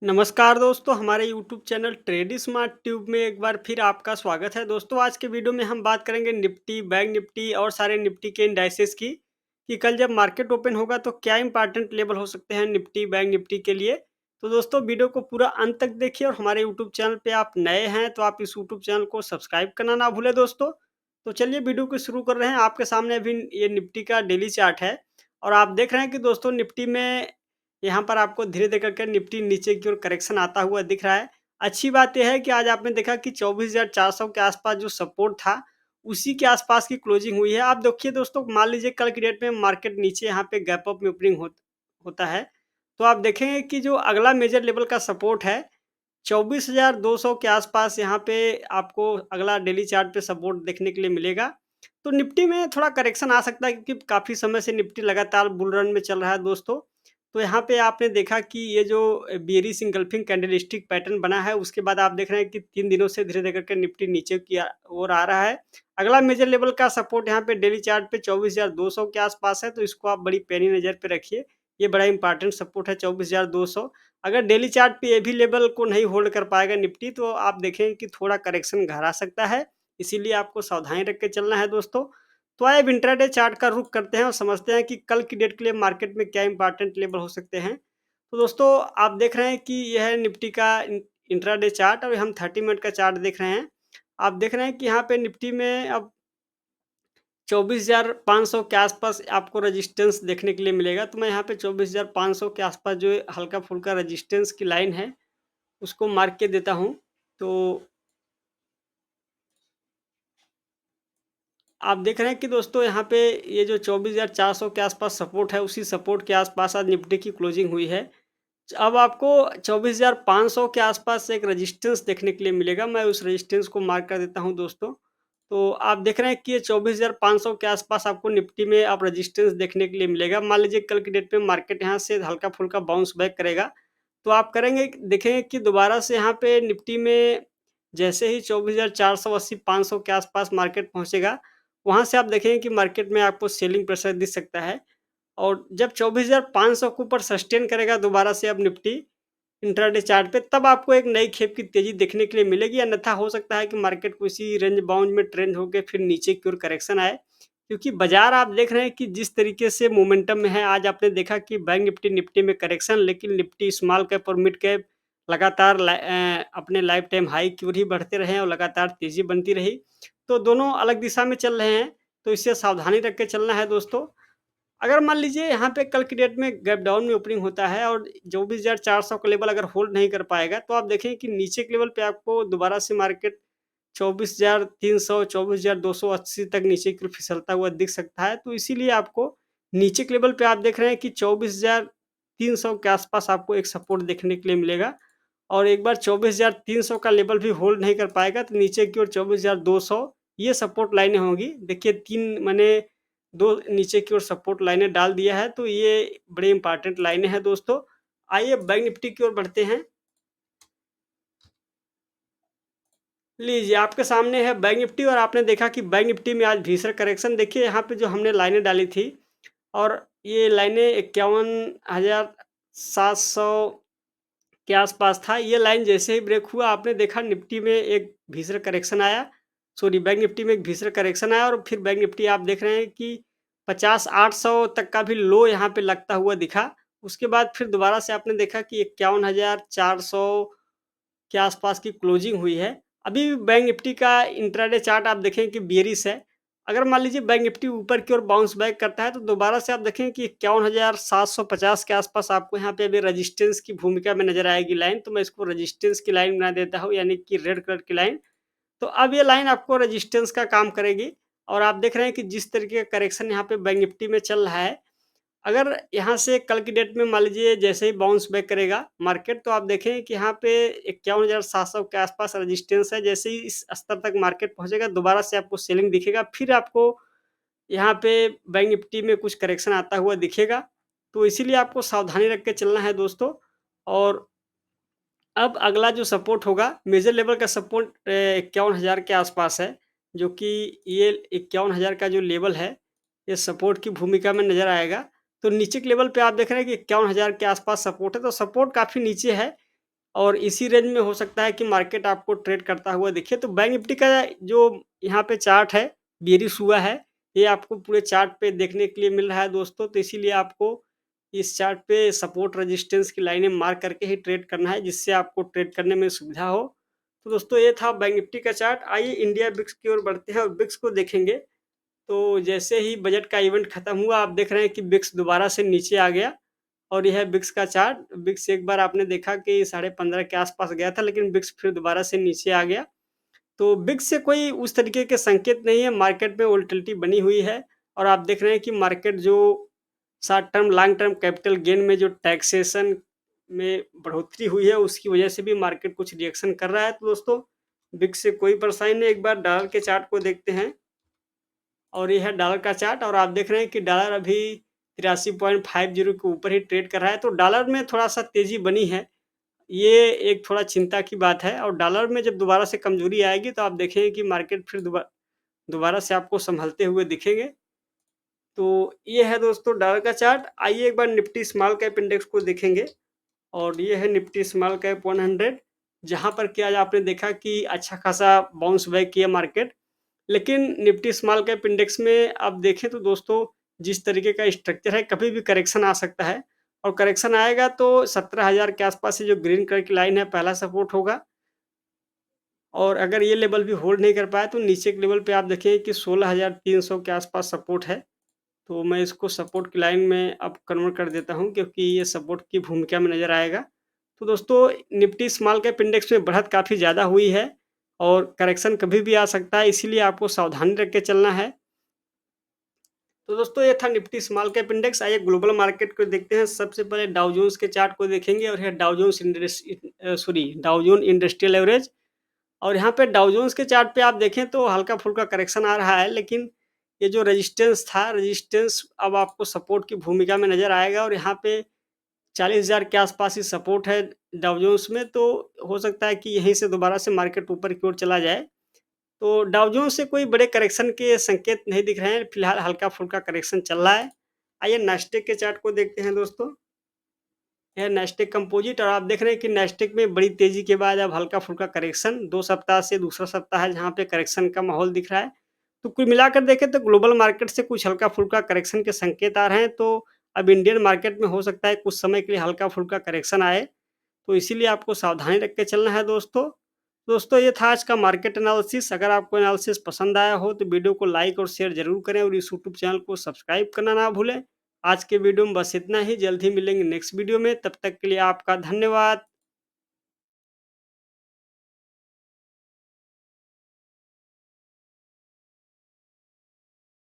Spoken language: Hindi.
नमस्कार दोस्तों, हमारे YouTube channel trade smart tube में एक बार फिर आपका स्वागत है। दोस्तों, आज के वीडियो में हम बात करेंगे निफ्टी, बैंक निफ्टी और सारे निफ्टी के इंडाइसेस की कि कल जब मार्केट ओपन होगा तो क्या इंपॉर्टेंट लेवल हो सकते हैं निफ्टी, बैंक निफ्टी के लिए। तो दोस्तों, वीडियो को पूरा अंत तक देखिए और हमारे यूट्यूब चैनल पे आप नए हैं तो आप इस यूट्यूब चैनल को सब्सक्राइब करना ना भूलें दोस्तों। तो चलिए वीडियो को शुरू कर रहे हैं। आपके सामने अभी ये निफ्टी का डेली चार्ट है और आप देख रहे हैं कि दोस्तों निफ्टी में यहाँ पर आपको धीरे-धीरे करके निफ्टी नीचे की ओर करेक्शन आता हुआ दिख रहा है। अच्छी बात ये है कि आज आपने देखा कि 24,400 के आसपास जो सपोर्ट था, उसी के आसपास की क्लोजिंग हुई है। आप देखिए दोस्तों, मान लीजिए कल की डेट में मार्केट नीचे यहाँ पे गैप अप में ओपनिंग होता है, तो आप देखेंगे कि जो अगला मेजर लेवल का सपोर्ट है, 24,200 के आसपास यहाँ पे आपको अगला डेली चार्ट पे सपोर्ट देखने के लिए मिलेगा। तो निफ्टी में थोड़ा करेक्शन आ सकता है क्योंकि काफ़ी समय से निफ्टी लगातार बुल रन में चल रहा है दोस्तों। तो यहाँ पे आपने देखा कि ये जो बेयरिश इंगल्फिंग कैंडलस्टिक पैटर्न बना है, उसके बाद आप देख रहे हैं कि 3 दिनों से धीरे-धीरे करके निफ्टी नीचे की ओर आ रहा है। अगला मेजर लेवल का सपोर्ट यहाँ पे डेली चार्ट पे 24,200 के आसपास है, तो इसको आप बड़ी पैनी नज़र पे रखिए। ये बड़ा इंपॉर्टेंट सपोर्ट है 24,200। अगर डेली चार्ट पे ये भी लेवल को नहीं होल्ड कर पाएगा निफ्टी, तो आप देखें कि थोड़ा करेक्शन घर आ सकता है। इसीलिए आपको सावधानी रख के चलना है दोस्तों। तो आइए अब इंट्राडे चार्ट का रुख करते हैं और समझते हैं कि कल की डेट के लिए मार्केट में क्या इंपॉर्टेंट लेवल हो सकते हैं। तो दोस्तों, आप देख रहे हैं कि यह है निफ्टी का इंट्राडे चार्ट और हम 30 मिनट का चार्ट देख रहे हैं। आप देख रहे हैं कि यहाँ पे निफ्टी में अब 24,500 के आसपास आपको रेजिस्टेंस देखने के लिए मिलेगा। तो मैं यहाँ पे 24,500 के आसपास जो हल्का-फुल्का रेजिस्टेंस की लाइन है, उसको मार्क के देता हूँ। तो आप देख रहे हैं कि दोस्तों यहाँ पे ये जो 24,400 के आसपास सपोर्ट है, उसी सपोर्ट के आसपास आज निफ्टी की क्लोजिंग हुई है। अब आपको 24,500 के आसपास एक रेजिस्टेंस देखने के लिए मिलेगा। मैं उस रेजिस्टेंस को मार्क कर देता हूँ दोस्तों। तो आप देख रहे हैं कि ये 24,500 के आसपास आपको निफ्टी में अब रेजिस्टेंस देखने के लिए मिलेगा। मान लीजिए कल की डेट में मार्केट यहाँ से हल्का-फुल्का बाउंस बैक करेगा, तो आप देखेंगे कि दोबारा से यहाँ पे निफ्टी में जैसे ही 24,480 500 के आसपास मार्केट पहुँचेगा, वहाँ से आप देखेंगे कि मार्केट में आपको सेलिंग प्रेशर दिख सकता है। और जब 24,500 के ऊपर सस्टेन करेगा दोबारा से अब निफ्टी इंट्राडे चार्ट पे, तब आपको एक नई खेप की तेज़ी देखने के लिए मिलेगी। अन्यथा हो सकता है कि मार्केट को इसी रेंज बाउंड में ट्रेंड होके फिर नीचे की ओर करेक्शन आए। क्योंकि बाज़ार आप देख रहे हैं कि जिस तरीके से मोमेंटम में है, आज आपने देखा कि बैंक निफ्टी में करेक्शन, लेकिन निफ्टी स्मॉल कैप और मिड कैप लगातार अपने लाइफ टाइम हाई की ओर ही बढ़ते रहे और लगातार तेज़ी बनती रही। तो दोनों अलग दिशा में चल रहे हैं, तो इससे सावधानी रख के चलना है दोस्तों। अगर मान लीजिए यहाँ पे कल की डेट में गैप डाउन में ओपनिंग होता है और 24,400 का लेवल अगर होल्ड नहीं कर पाएगा, तो आप देखें कि नीचे के लेवल पे आपको दोबारा से मार्केट 24,300 24,280 तक नीचे की ओर फिसलता हुआ दिख सकता है। तो इसीलिए आपको नीचे के लेवल पे आप देख रहे हैं कि 24,300 के आसपास आपको एक सपोर्ट देखने के लिए मिलेगा और एक बार 24,300 का लेवल भी होल्ड नहीं कर पाएगा, तो नीचे की ओर 24,200 ये सपोर्ट लाइनें होंगी। देखिए 3 मैंने 2 नीचे की ओर सपोर्ट लाइनें डाल दिया है, तो ये बड़ी इंपॉर्टेंट लाइनें हैं दोस्तों। आइए बैंक निफ्टी की ओर बढ़ते हैं। लीजिए, आपके सामने है बैंक निफ्टी और आपने देखा कि बैंक निफ्टी में आज भीषण करेक्शन, देखिए यहाँ पे जो हमने लाइनें डाली थी और ये लाइनें 51,700 के आसपास था। ये लाइन जैसे ही ब्रेक हुआ, आपने देखा निफ्टी में एक भीषण करेक्शन आया, सॉरी बैंक निफ्टी में एक भीषण करेक्शन आया और फिर बैंक निफ्टी आप देख रहे हैं कि 50,800 तक का भी लो यहाँ पे लगता हुआ दिखा। उसके बाद फिर दोबारा से आपने देखा कि 51,400 के आसपास की क्लोजिंग हुई है। अभी भी बैंक निफ्टी का इंट्राडे चार्ट आप देखें कि बेयरिश है। अगर मान लीजिए बैंक निफ्टी ऊपर की ओर बाउंस बैक करता है, तो दोबारा से आप देखें कि 51,750 के आसपास आपको यहाँ पे अभी रेजिस्टेंस की भूमिका में नज़र आएगी लाइन। तो मैं इसको रेजिस्टेंस की लाइन बना देता हूँ, यानी कि रेड कलर की लाइन। तो अब ये लाइन आपको रेजिस्टेंस का काम करेगी और आप देख रहे हैं कि जिस तरीके का करेक्शन यहाँ पे बैंक निफ्टी में चल रहा है, अगर यहाँ से कल की डेट में मान लीजिए जैसे ही बाउंस बैक करेगा मार्केट, तो आप देखें कि यहाँ पे 51,700 के आसपास रेजिस्टेंस है। जैसे ही इस स्तर तक मार्केट पहुँचेगा, दोबारा से आपको सेलिंग दिखेगा। फिर आपको यहाँ पे बैंक निफ्टी में कुछ करेक्शन आता हुआ दिखेगा। तो इसीलिए आपको सावधानी रख के चलना है दोस्तों। और अब अगला जो सपोर्ट होगा, मेजर लेवल का सपोर्ट 51,000 के आसपास है, जो कि ये 51,000 का जो लेवल है, ये सपोर्ट की भूमिका में नज़र आएगा। तो नीचे के लेवल पे आप देख रहे हैं कि 51,000 के आसपास सपोर्ट है, तो सपोर्ट काफ़ी नीचे है। और इसी रेंज में हो सकता है कि मार्केट आपको ट्रेड करता हुआ दिखे। तो बैंक निफ्टी का जो यहाँ पे चार्ट है, बेरिश हुआ है, ये आपको पूरे चार्ट पे देखने के लिए मिल रहा है दोस्तों। तो इसीलिए आपको इस चार्ट पे सपोर्ट रेजिस्टेंस की लाइनें मार्क करके ही ट्रेड करना है, जिससे आपको ट्रेड करने में सुविधा हो। तो दोस्तों ये था बैंक निफ्टी का चार्ट। आइए इंडिया बिक्स की ओर बढ़ते हैं और बिक्स को देखेंगे। तो जैसे ही बजट का इवेंट खत्म हुआ, आप देख रहे हैं कि बिक्स दोबारा से नीचे आ गया और यह है बिक्स का चार्ट। बिक्स एक बार आपने देखा कि 15.5 के आसपास गया था, लेकिन बिक्स फिर दोबारा से नीचे आ गया। तो बिक्स से कोई उस तरीके के संकेत नहीं है, मार्केट में वोलेटिलिटी बनी हुई है और आप देख रहे हैं कि मार्केट जो short term, long term capital gain में जो टैक्सेशन में बढ़ोतरी हुई है, उसकी वजह से भी मार्केट कुछ रिएक्शन कर रहा है। तो दोस्तों बिक्स से कोई परेशानी नहीं। एक बार डॉलर के चार्ट को देखते हैं और ये है डॉलर का चार्ट और आप देख रहे हैं कि डॉलर अभी 83.50 के ऊपर ही ट्रेड कर रहा है। तो डॉलर में थोड़ा-सा तेज़ी बनी है। ये एक थोड़ा चिंता की बात है और डॉलर में जब दोबारा से कमज़ोरी आएगी तो आप देखेंगे कि मार्केट फिर दोबारा से आपको सँभलते हुए दिखेंगे। तो ये है दोस्तों डॉलर का चार्ट। आइए एक बार निफ्टी स्मॉल कैप इंडेक्स को देखेंगे और ये है निफ्टी स्मॉल कैप 100, जहाँ पर कि आज आपने देखा कि अच्छा खासा बाउंस बैक किया मार्केट। लेकिन निफ्टी स्मॉल कैप इंडेक्स में आप देखें तो दोस्तों जिस तरीके का स्ट्रक्चर है, कभी भी करेक्शन आ सकता है और करेक्शन आएगा तो 17,000 के आसपास से जो ग्रीन कलर की लाइन है, पहला सपोर्ट होगा और अगर ये लेवल भी होल्ड नहीं कर पाया तो नीचे के लेवल पे आप देखेंगे कि 16,300 के आसपास सपोर्ट है। तो मैं इसको सपोर्ट की लाइन में अब कन्वर्ट कर देता हूँ, क्योंकि ये सपोर्ट की भूमिका में नज़र आएगा। तो दोस्तों निफ्टी स्मॉल कैप इंडेक्स में बढ़त काफ़ी ज़्यादा हुई है और करेक्शन कभी भी आ सकता है, इसीलिए आपको सावधानी रख के चलना है। तो दोस्तों ये था निफ्टी स्मॉल कैप इंडेक्स। आइए ग्लोबल मार्केट को देखते हैं। सबसे पहले डाउ जोन्स के चार्ट को देखेंगे और यह डाउ जोन इंडस्ट्रियल एवरेज। और यहाँ पे डाउ जोन्स के चार्ट पे आप देखें तो हल्का-फुल्का करेक्शन आ रहा है, लेकिन ये जो रेजिस्टेंस था, रेजिस्टेंस अब आपको सपोर्ट की भूमिका में नज़र आएगा और यहाँ पे 40,000 के आसपास ही सपोर्ट है डाउ जोन्स में। तो हो सकता है कि यहीं से दोबारा से मार्केट ऊपर की ओर चला जाए। तो डाउ जोन्स से कोई बड़े करेक्शन के संकेत नहीं दिख रहे हैं, फिलहाल हल्का-फुल्का करेक्शन चल रहा है। आइए नास्टेक के चार्ट को देखते हैं दोस्तों। यह नेस्टेक कंपोजिट और आप देख रहे हैं कि नेस्टेक में बड़ी तेज़ी के बाद अब हल्का-फुल्का करेक्शन 2 सप्ताह से दूसरा सप्ताह है जहाँ पे करेक्शन का माहौल दिख रहा है। तो कुल मिलाकर देखें तो ग्लोबल मार्केट से कुछ हल्का-फुल्का करेक्शन के संकेत आ रहे हैं, तो अब इंडियन मार्केट में हो सकता है कुछ समय के लिए हल्का-फुल्का करेक्शन आए, तो इसीलिए आपको सावधानी रख के चलना है दोस्तों। दोस्तों ये था आज का मार्केट एनालिसिस। अगर आपको एनालिसिस पसंद आया हो तो वीडियो को लाइक और शेयर ज़रूर करें और इस यूट्यूब चैनल को सब्सक्राइब करना ना भूलें। आज के वीडियो में बस इतना ही, जल्द ही मिलेंगे नेक्स्ट वीडियो में, तब तक के लिए आपका धन्यवाद।